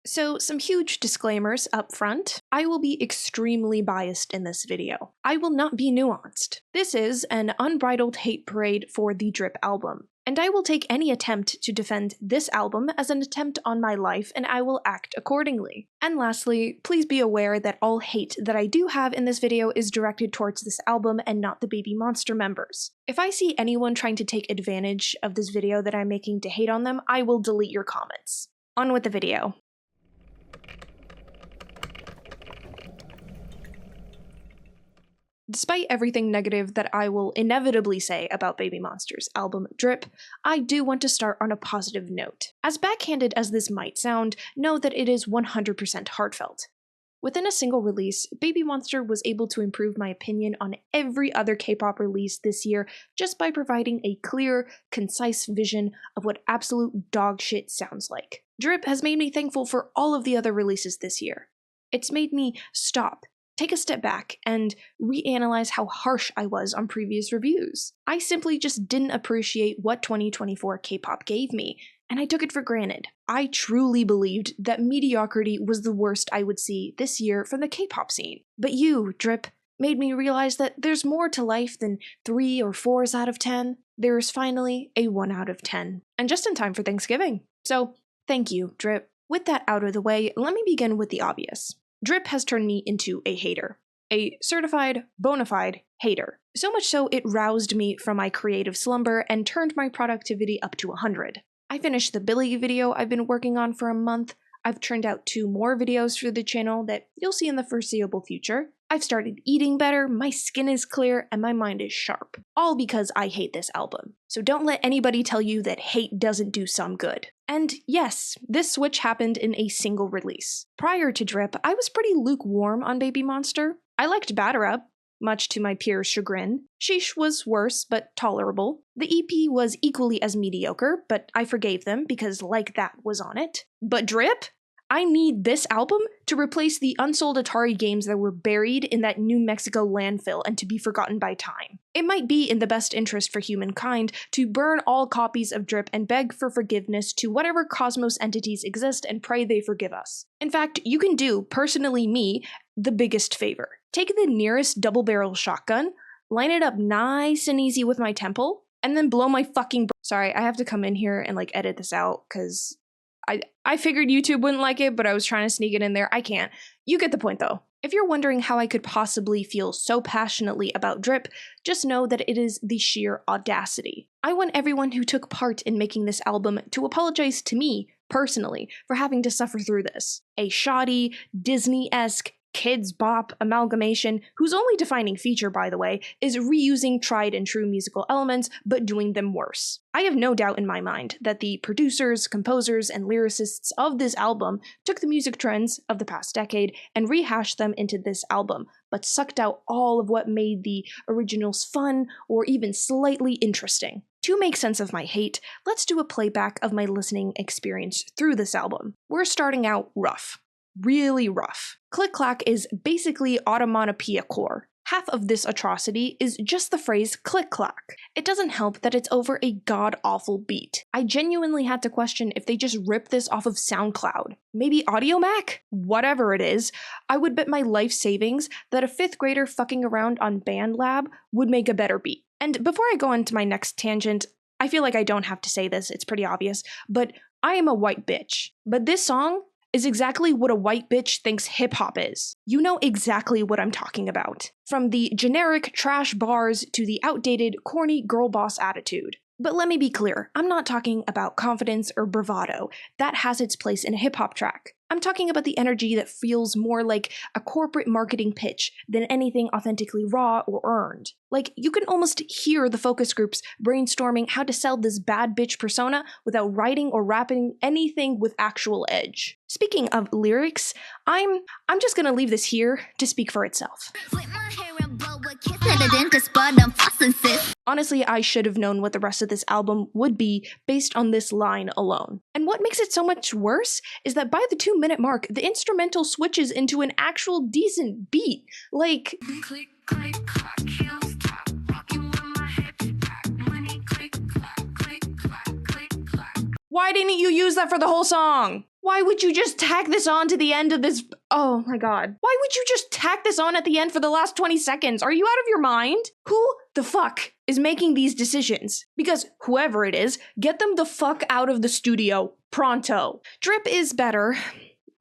So some huge disclaimers up front. I will be extremely biased in this video. I will not be nuanced. This is an unbridled hate parade for the Drip album, and I will take any attempt to defend this album as an attempt on my life, and I will act accordingly. And lastly, please be aware that all hate that I do have in this video is directed towards this album and not the Baby Monster members. If I see anyone trying to take advantage of this video that I'm making to hate on them, I will delete your comments. On with the video. Despite everything negative that I will inevitably say about Baby Monster's album Drip, I do want to start on a positive note. As backhanded as this might sound, know that it is 100% heartfelt. Within a single release, Baby Monster was able to improve my opinion on every other K-pop release this year just by providing a clear, concise vision of what absolute dog shit sounds like. Drip has made me thankful for all of the other releases this year. It's made me stop, take a step back, and reanalyze how harsh I was on previous reviews. I simply just didn't appreciate what 2024 K-pop gave me, and I took it for granted. I truly believed that mediocrity was the worst I would see this year from the K-pop scene. But you, Drip, made me realize that there's more to life than 3 or 4s out of 10. There is finally a 1 out of 10. And just in time for Thanksgiving. So, thank you, Drip. With that out of the way, let me begin with the obvious. Drip has turned me into a hater. A certified, bona fide hater. So much so it roused me from my creative slumber and turned my productivity up to 100. I finished the Billlie video I've been working on for a month. I've churned out 2 more videos for the channel that you'll see in the foreseeable future. I've started eating better, my skin is clear, and my mind is sharp. All because I hate this album. So don't let anybody tell you that hate doesn't do some good. And yes, this switch happened in a single release. Prior to Drip, I was pretty lukewarm on Baby Monster. I liked Batter Up, much to my peers' chagrin. Sheesh was worse, but tolerable. The EP was equally as mediocre, but I forgave them because Like That was on it. But Drip? I need this album to replace the unsold Atari games that were buried in that New Mexico landfill and to be forgotten by time. It might be in the best interest for humankind to burn all copies of Drip and beg for forgiveness to whatever cosmos entities exist and pray they forgive us. In fact, you can do, personally me, the biggest favor. Take the nearest double-barrel shotgun, line it up nice and easy with my temple, and then blow my fucking Sorry, I have to come in here and edit this out, because I figured YouTube wouldn't like it, but I was trying to sneak it in there. I can't. You get the point though. If you're wondering how I could possibly feel so passionately about Drip, just know that it is the sheer audacity. I want everyone who took part in making this album to apologize to me, personally, for having to suffer through this. A shoddy, Disney-esque, kids bop amalgamation, whose only defining feature, by the way, is reusing tried and true musical elements, but doing them worse. I have no doubt in my mind that the producers, composers, and lyricists of this album took the music trends of the past decade and rehashed them into this album, but sucked out all of what made the originals fun or even slightly interesting. To make sense of my hate, let's do a playback of my listening experience through this album. We're starting out rough. Really rough. Click Clack is basically automatopoeia core. Half of this atrocity is just the phrase click clack. It doesn't help that it's over a god-awful beat. I genuinely had to question if they just ripped this off of SoundCloud. Maybe AudioMac? Whatever it is, I would bet my life savings that a 5th grader fucking around on BandLab would make a better beat. And before I go on to my next tangent, I feel like I don't have to say this, it's pretty obvious, but I am a white bitch. But this song is exactly what a white bitch thinks hip-hop is. You know exactly what I'm talking about. From the generic trash bars to the outdated, corny girl boss attitude. But let me be clear, I'm not talking about confidence or bravado. That has its place in a hip-hop track. I'm talking about the energy that feels more like a corporate marketing pitch than anything authentically raw or earned. Like, you can almost hear the focus groups brainstorming how to sell this bad bitch persona without writing or rapping anything with actual edge. Speaking of lyrics, I'm just gonna leave this here to speak for itself. Honestly, I should have known what the rest of this album would be based on this line alone. And what makes it so much worse is that by the 2-minute mark, the instrumental switches into an actual decent beat. Like, click, click, clack, can't stop, rocking with my head back, money, click, clack, click, clack, click, clack. Why didn't you use that for the whole song? Why would you just tack this on to the end of this? Oh my god. Why would you just tack this on at the end for the last 20 seconds? Are you out of your mind? Who the fuck is making these decisions? Because whoever it is, get them the fuck out of the studio pronto. Drip is better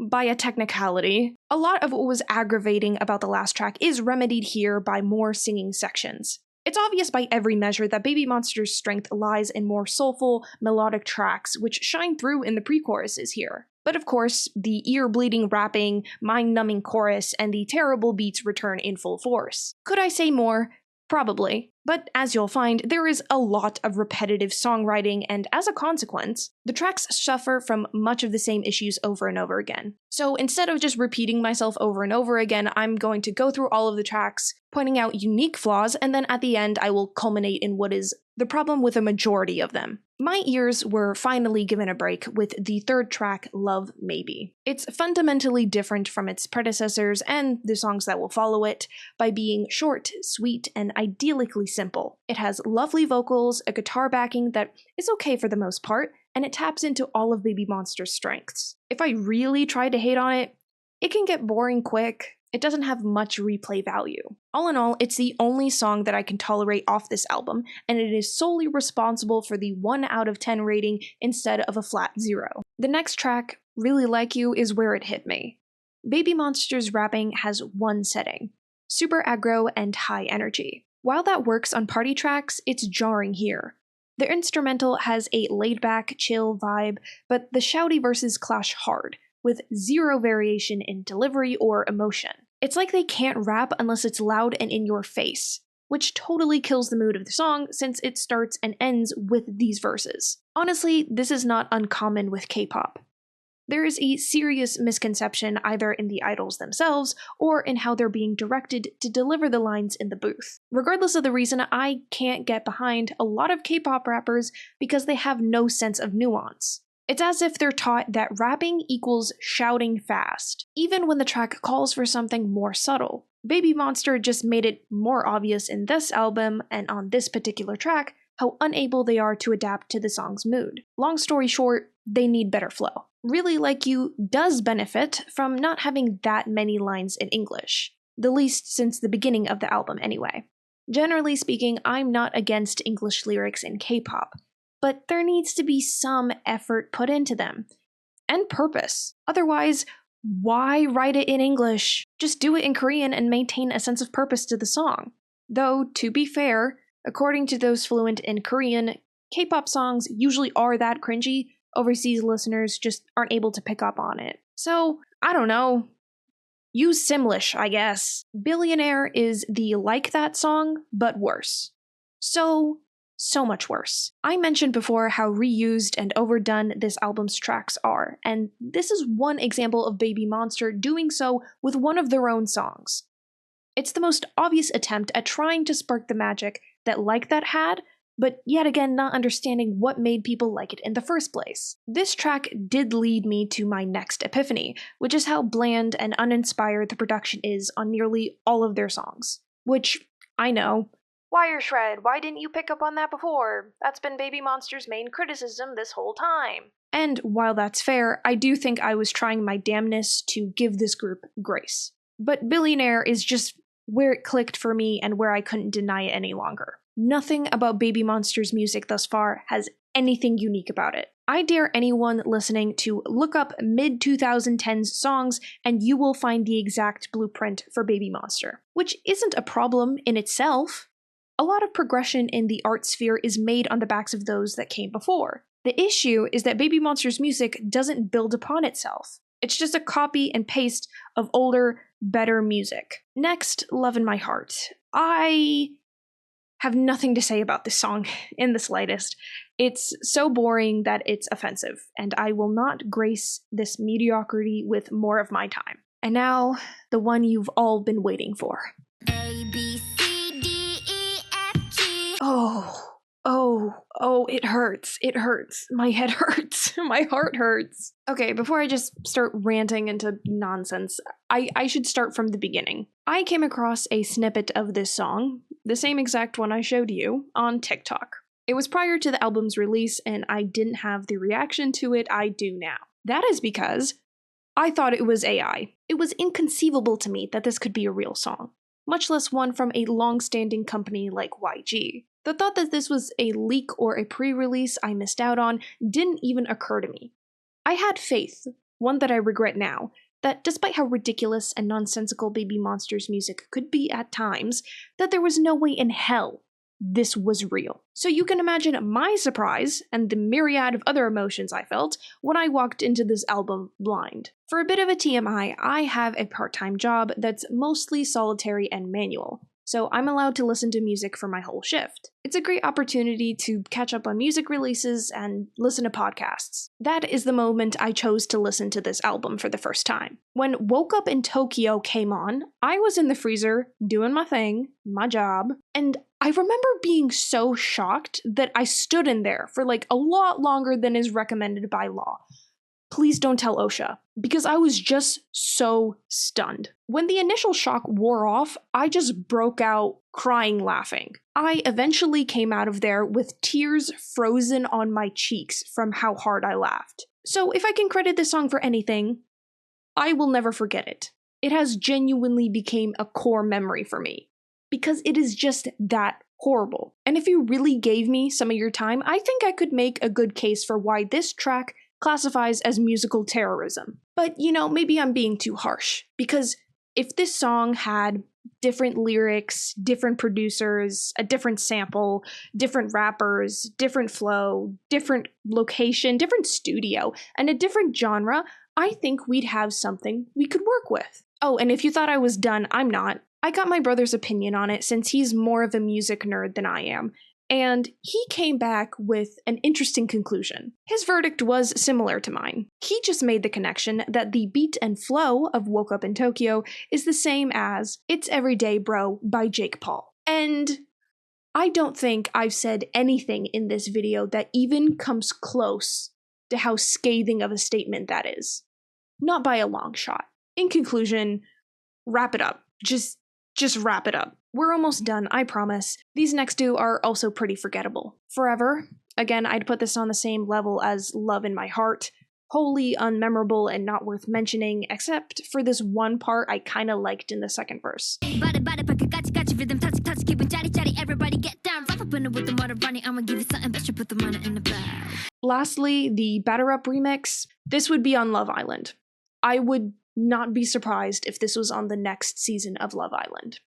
by a technicality. A lot of what was aggravating about the last track is remedied here by more singing sections. It's obvious by every measure that Baby Monster's strength lies in more soulful, melodic tracks, which shine through in the pre-choruses here. But of course, the ear-bleeding rapping, mind-numbing chorus, and the terrible beats return in full force. Could I say more? Probably. But as you'll find, there is a lot of repetitive songwriting, and as a consequence, the tracks suffer from much of the same issues over and over again. So instead of just repeating myself over and over again, I'm going to go through all of the tracks, pointing out unique flaws, and then at the end I will culminate in what is the problem with a majority of them. My ears were finally given a break with the third track, Love Maybe. It's fundamentally different from its predecessors and the songs that will follow it by being short, sweet, and idyllically simple. It has lovely vocals, a guitar backing that is okay for the most part, and it taps into all of Baby Monster's strengths. If I really try to hate on it, it can get boring quick. It doesn't have much replay value. All in all, it's the only song that I can tolerate off this album, and it is solely responsible for the 1 out of 10 rating instead of a flat 0. The next track, Really Like You, is where it hit me. Baby Monster's rapping has one setting: super aggro and high energy. While that works on party tracks, it's jarring here. The instrumental has a laid-back, chill vibe, but the shouty verses clash hard, with zero variation in delivery or emotion. It's like they can't rap unless it's loud and in your face, which totally kills the mood of the song since it starts and ends with these verses. Honestly, this is not uncommon with K-pop. There is a serious misconception either in the idols themselves or in how they're being directed to deliver the lines in the booth. Regardless of the reason, I can't get behind a lot of K-pop rappers because they have no sense of nuance. It's as if they're taught that rapping equals shouting fast, even when the track calls for something more subtle. Baby Monster just made it more obvious in this album and on this particular track how unable they are to adapt to the song's mood. Long story short, they need better flow. Really Like You does benefit from not having that many lines in English, the least since the beginning of the album anyway. Generally speaking, I'm not against English lyrics in K-pop, but there needs to be some effort put into them, and purpose. Otherwise, why write it in English? Just do it in Korean and maintain a sense of purpose to the song. Though, to be fair, according to those fluent in Korean, K-pop songs usually are that cringy, overseas listeners just aren't able to pick up on it. So, I don't know. Use Simlish, I guess. Billionaire is the like that song, but worse. So much worse. I mentioned before how reused and overdone this album's tracks are, and this is one example of Baby Monster doing so with one of their own songs. It's the most obvious attempt at trying to spark the magic that Like That had, but yet again not understanding what made people like it in the first place. This track did lead me to my next epiphany, which is how bland and uninspired the production is on nearly all of their songs. Which, I know, wireshred, why didn't you pick up on that before? That's been Baby Monster's main criticism this whole time. And while that's fair, I do think I was trying my damnness to give this group grace. But Billionaire is just where it clicked for me and where I couldn't deny it any longer. Nothing about Baby Monster's music thus far has anything unique about it. I dare anyone listening to look up mid-2010s songs and you will find the exact blueprint for Baby Monster, which isn't a problem in itself. A lot of progression in the art sphere is made on the backs of those that came before. The issue is that Baby Monster's music doesn't build upon itself. It's just a copy and paste of older, better music. Next, Love in My Heart. I have nothing to say about this song in the slightest. It's so boring that it's offensive, and I will not grace this mediocrity with more of my time. And now, the one you've all been waiting for. A, B, C, D, E, F, G. Oh, it hurts. It hurts. My head hurts. My heart hurts. Okay, before I just start ranting into nonsense, I should start from the beginning. I came across a snippet of this song, the same exact one I showed you, on TikTok. It was prior to the album's release, and I didn't have the reaction to it I do now. That is because I thought it was AI. It was inconceivable to me that this could be a real song, much less one from a long-standing company like YG. The thought that this was a leak or a pre-release I missed out on didn't even occur to me. I had faith, one that I regret now, that despite how ridiculous and nonsensical Baby Monster's music could be at times, that there was no way in hell this was real. So you can imagine my surprise and the myriad of other emotions I felt when I walked into this album blind. For a bit of a TMI, I have a part-time job that's mostly solitary and manual, so I'm allowed to listen to music for my whole shift. It's a great opportunity to catch up on music releases and listen to podcasts. That is the moment I chose to listen to this album for the first time. When Woke Up in Tokyo came on, I was in the freezer doing my thing, my job, and I remember being so shocked that I stood in there for like a lot longer than is recommended by law. Please don't tell OSHA, because I was just so stunned. When the initial shock wore off, I just broke out crying laughing. I eventually came out of there with tears frozen on my cheeks from how hard I laughed. So if I can credit this song for anything, I will never forget it. It has genuinely become a core memory for me, because it is just that horrible. And if you really gave me some of your time, I think I could make a good case for why this track classifies as musical terrorism. But, you know, maybe I'm being too harsh, because if this song had different lyrics, different producers, a different sample, different rappers, different flow, different location, different studio, and a different genre, I think we'd have something we could work with. Oh, and if you thought I was done, I'm not. I got my brother's opinion on it since he's more of a music nerd than I am, and he came back with an interesting conclusion. His verdict was similar to mine. He just made the connection that the beat and flow of Woke Up in Tokyo is the same as It's Everyday Bro by Jake Paul. And I don't think I've said anything in this video that even comes close to how scathing of a statement that is. Not by a long shot. In conclusion, wrap it up. Just wrap it up. We're almost done, I promise. These next two are also pretty forgettable. Forever. Again, I'd put this on the same level as Love in My Heart. Wholly unmemorable and not worth mentioning, except for this one part I kinda liked in the second verse. Lastly, the Batter Up remix. This would be on Love Island. I would not be surprised if this was on the next season of Love Island.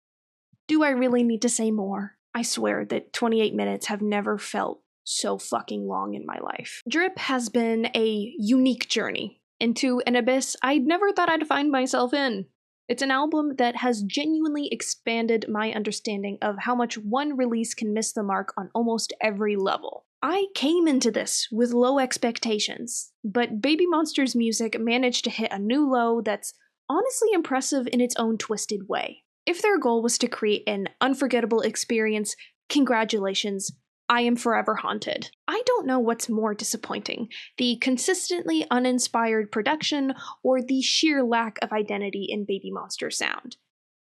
Do I really need to say more? I swear that 28 minutes have never felt so fucking long in my life. Drip has been a unique journey into an abyss I'd never thought I'd find myself in. It's an album that has genuinely expanded my understanding of how much one release can miss the mark on almost every level. I came into this with low expectations, but Baby Monster's music managed to hit a new low that's honestly impressive in its own twisted way. If their goal was to create an unforgettable experience, congratulations, I am forever haunted. I don't know what's more disappointing, the consistently uninspired production or the sheer lack of identity in Baby Monster's sound.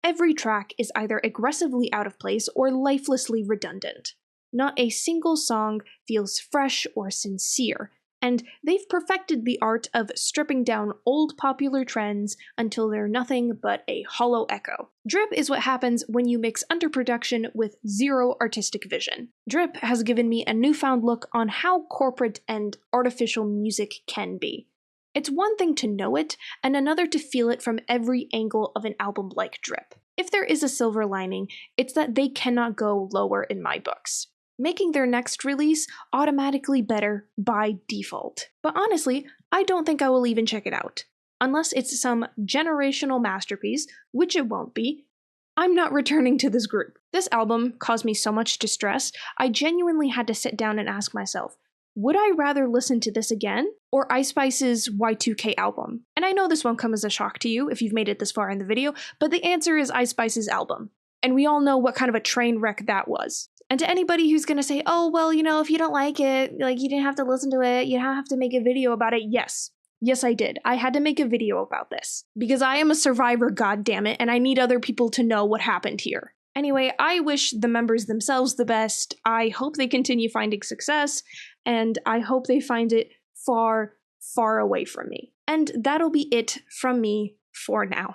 Every track is either aggressively out of place or lifelessly redundant. Not a single song feels fresh or sincere, and they've perfected the art of stripping down old popular trends until they're nothing but a hollow echo. Drip is what happens when you mix underproduction with zero artistic vision. Drip has given me a newfound look on how corporate and artificial music can be. It's one thing to know it, and another to feel it from every angle of an album like Drip. If there is a silver lining, it's that they cannot go lower in my books, making their next release automatically better by default. But honestly, I don't think I will even check it out. Unless it's some generational masterpiece, which it won't be, I'm not returning to this group. This album caused me so much distress, I genuinely had to sit down and ask myself, would I rather listen to this again, or Ice's Y2K album? And I know this won't come as a shock to you if you've made it this far in the video, but the answer is Ice's album. And we all know what kind of a train wreck that was. And to anybody who's gonna say, oh, well, you know, if you don't like it, like, you didn't have to listen to it, you don't have to make a video about it. Yes, I did. I had to make a video about this. Because I am a survivor, goddammit, and I need other people to know what happened here. Anyway, I wish the members themselves the best. I hope they continue finding success, and I hope they find it far, far away from me. And that'll be it from me for now.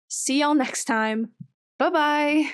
See y'all next time. Bye-bye!